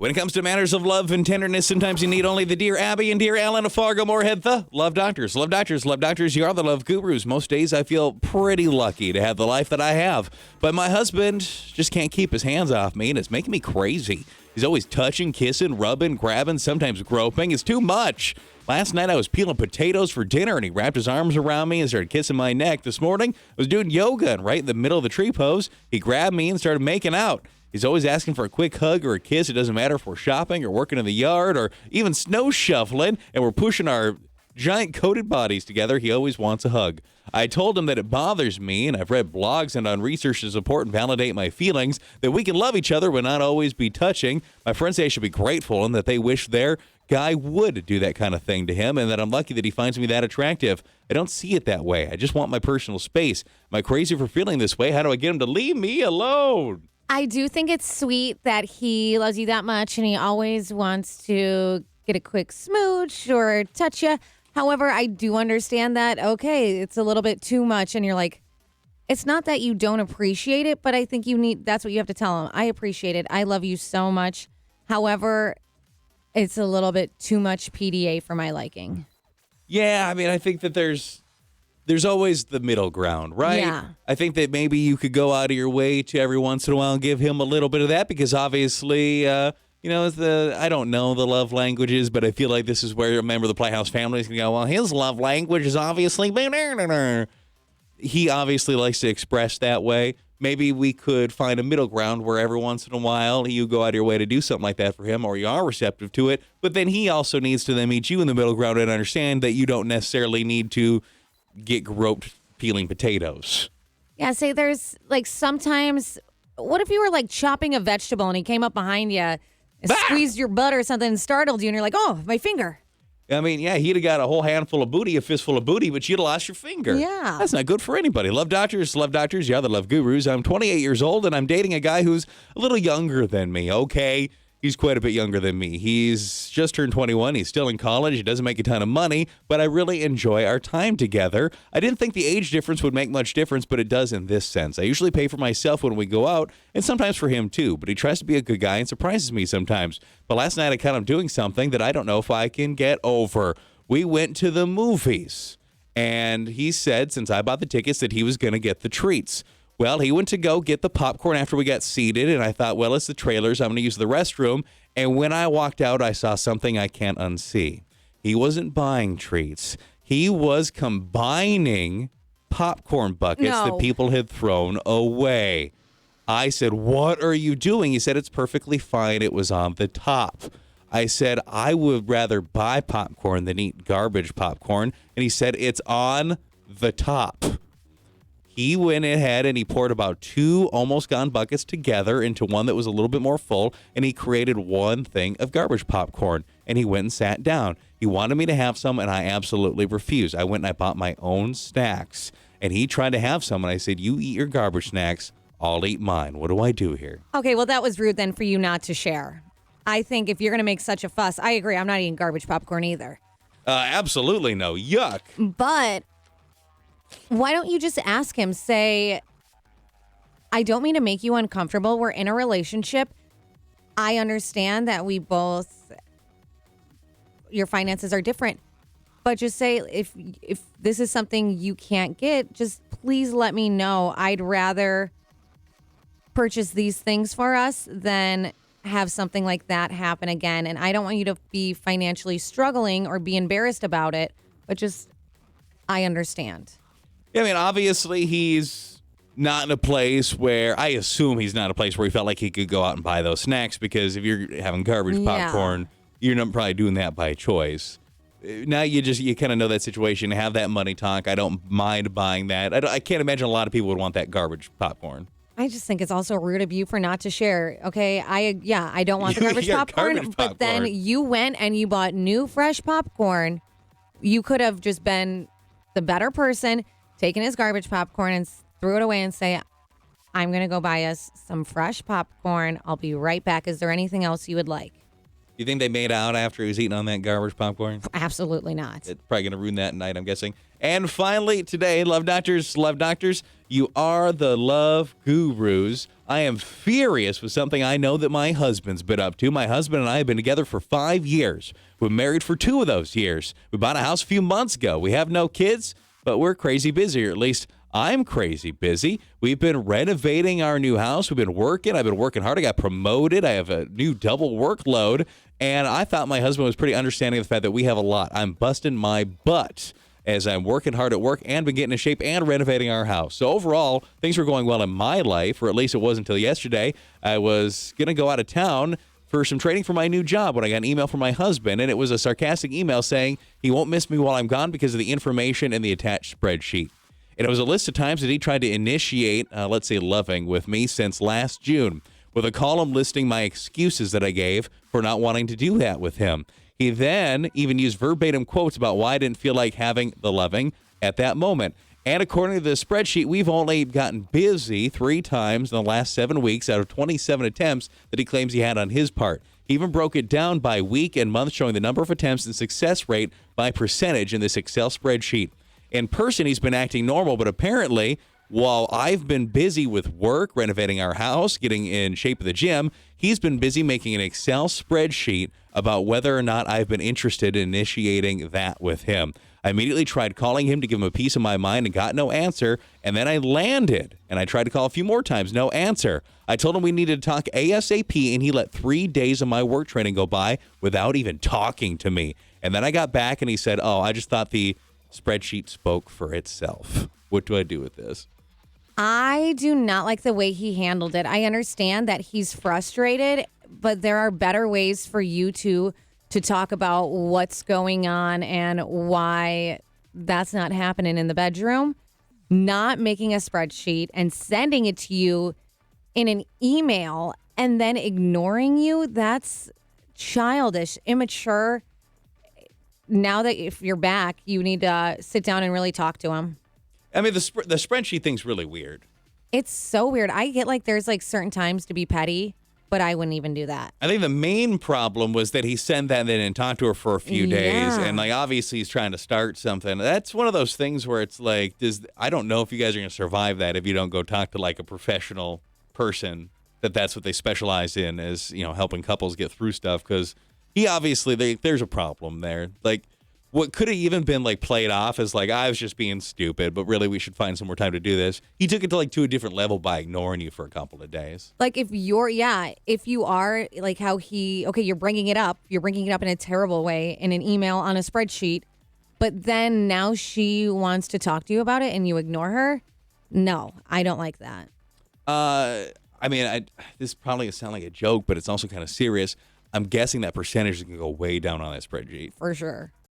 When it comes to matters of love and tenderness, sometimes you need only the dear Abby and dear Alan of Fargo-Moorhead, the Love Doctors. Love Doctors, Love Doctors, you are the love gurus. Most days I feel pretty lucky to have the life that I have. But my husband just can't keep his hands off me, and it's making me crazy. He's always touching, kissing, rubbing, grabbing, sometimes groping. It's too much. Last night I was peeling potatoes for dinner, and he wrapped his arms around me and started kissing my neck. This morning I was doing yoga, and right in the middle of the tree pose, he grabbed me and started making out. He's always asking for a quick hug or a kiss. It doesn't matter if we're shopping or working in the yard or even snow shuffling and we're pushing our giant coated bodies together. He always wants a hug. I told him that it bothers me, and I've read blogs and done research to support and validate my feelings, that we can love each other but not always be touching. My friends say I should be grateful and that they wish their guy would do that kind of thing to him, and that I'm lucky that he finds me that attractive. I don't see it that way. I just want my personal space. Am I crazy for feeling this way? How do I get him to leave me alone? I do think it's sweet that he loves you that much and he always wants to get a quick smooch or touch you. However, I do understand that, okay, it's a little bit too much. And you're like, it's not that you don't appreciate it, but I think that's what you have to tell him. I appreciate it. I love you so much. However, it's a little bit too much PDA for my liking. Yeah, I mean, I think that there's always the middle ground, right? Yeah. I think that maybe you could go out of your way to every once in a while and give him a little bit of that because obviously, I don't know the love languages, but I feel like this is where a member of the Playhouse family is going to go, well, his love language is obviously... He obviously likes to express that way. Maybe we could find a middle ground where every once in a while you go out of your way to do something like that for him or you are receptive to it, but then he also needs to then meet you in the middle ground and understand that you don't necessarily need to get groped peeling potatoes. Yeah, say there's like sometimes, what if you were like chopping a vegetable and he came up behind you and squeezed your butt or something and startled you and you're like, oh, my finger. I mean, yeah, he'd have got a whole handful of booty, a fistful of booty, but you'd have lost your finger. Yeah. That's not good for anybody. Love Doctors, yeah, the love gurus. I'm 28 years old and I'm dating a guy who's a little younger than me. Okay. He's quite a bit younger than me. He's just turned 21. He's still in college. He doesn't make a ton of money, but I really enjoy our time together. I didn't think the age difference would make much difference, but it does in this sense. I usually pay for myself when we go out, and sometimes for him too, but he tries to be a good guy and surprises me sometimes. But last night I caught him doing something that I don't know if I can get over. We went to the movies, and he said, since I bought the tickets, that he was going to get the treats. Well, he went to go get the popcorn after we got seated, and I thought, well, it's the trailers. I'm going to use the restroom. And when I walked out, I saw something I can't unsee. He wasn't buying treats. He was combining popcorn buckets that people had thrown away. I said, what are you doing? He said, it's perfectly fine. It was on the top. I said, I would rather buy popcorn than eat garbage popcorn. And he said, it's on the top. He went ahead and he poured about 2 almost gone buckets together into one that was a little bit more full, and he created one thing of garbage popcorn, and he went and sat down. He wanted me to have some, and I absolutely refused. I went and I bought my own snacks, and he tried to have some, and I said, you eat your garbage snacks, I'll eat mine. What do I do here? Okay, well, that was rude then for you not to share. I think if you're going to make such a fuss, I agree, I'm not eating garbage popcorn either. Absolutely no. Yuck. But why don't you just ask him, say, I don't mean to make you uncomfortable. We're in a relationship. I understand that your finances are different. But just say, if this is something you can't get, just please let me know. I'd rather purchase these things for us than have something like that happen again. And I don't want you to be financially struggling or be embarrassed about it. But just, I understand. Yeah, I mean, obviously he's not in a place where, I assume he's not in a place where he felt like he could go out and buy those snacks, because if you're having garbage popcorn, you're not probably doing that by choice. Now you kind of know that situation, have that money talk. I don't mind buying that. I can't imagine a lot of people would want that garbage popcorn. I just think it's also rude of you for not to share. Okay, I don't want the garbage popcorn, but then you went and you bought new fresh popcorn. You could have just been the better person, taken his garbage popcorn and threw it away and say, I'm going to go buy us some fresh popcorn. I'll be right back. Is there anything else you would like? You think they made out after he was eating on that garbage popcorn? Absolutely not. It's probably going to ruin that night, I'm guessing. And finally, today, love doctors, you are the love gurus. I am furious with something I know that my husband's been up to. My husband and I have been together for 5 years. We're married for 2 of those years. We bought a house a few months ago. We have no kids, but we're crazy busy, or at least I'm crazy busy. We've been renovating our new house. We've been working. I've been working hard. I got promoted. I have a new double workload. And I thought my husband was pretty understanding of the fact that we have a lot. I'm busting my butt as I'm working hard at work and been getting in shape and renovating our house. So overall, things were going well in my life, or at least it was until yesterday. I was going to go out of town for some training for my new job when I got an email from my husband, and it was a sarcastic email saying he won't miss me while I'm gone because of the information in the attached spreadsheet. And it was a list of times that he tried to initiate, let's say, loving with me since last June, with a column listing my excuses that I gave for not wanting to do that with him. He then even used verbatim quotes about why I didn't feel like having the loving at that moment. And according to the spreadsheet, we've only gotten busy 3 times in the last 7 weeks out of 27 attempts that he claims he had on his part. He even broke it down by week and month, showing the number of attempts and success rate by percentage in this Excel spreadsheet. In person, he's been acting normal, but apparently, while I've been busy with work, renovating our house, getting in shape at the gym, he's been busy making an Excel spreadsheet about whether or not I've been interested in initiating that with him. I immediately tried calling him to give him a piece of my mind and got no answer, and then I landed, and I tried to call a few more times, no answer. I told him we needed to talk ASAP, and he let 3 days of my work training go by without even talking to me. And then I got back, and he said, I just thought the spreadsheet spoke for itself. What do I do with this? I do not like the way he handled it. I understand that he's frustrated, but there are better ways for you to talk about what's going on and why that's not happening in the bedroom. Not making a spreadsheet and sending it to you in an email and then ignoring you, that's childish, immature. Now that if you're back, you need to sit down and really talk to him. I mean, the spreadsheet thing's really weird. It's so weird. I get like there's like certain times to be petty, but I wouldn't even do that. I think the main problem was that he sent that and then didn't talk to her for a few days. Yeah. And like, obviously he's trying to start something. That's one of those things where it's like, I don't know if you guys are going to survive that if you don't go talk to like a professional person that's what they specialize in, is, helping couples get through stuff. Because he obviously, there's a problem there. Like, what could have even been like played off as like, I was just being stupid, but really we should find some more time to do this. He took it to a different level by ignoring you for a couple of days. Like if you are like how you're bringing it up in a terrible way in an email on a spreadsheet, but then now she wants to talk to you about it and you ignore her. No, I don't like that. I mean, this probably going to sound like a joke, but it's also kind of serious. I'm guessing that percentage is going to go way down on that spreadsheet. For sure.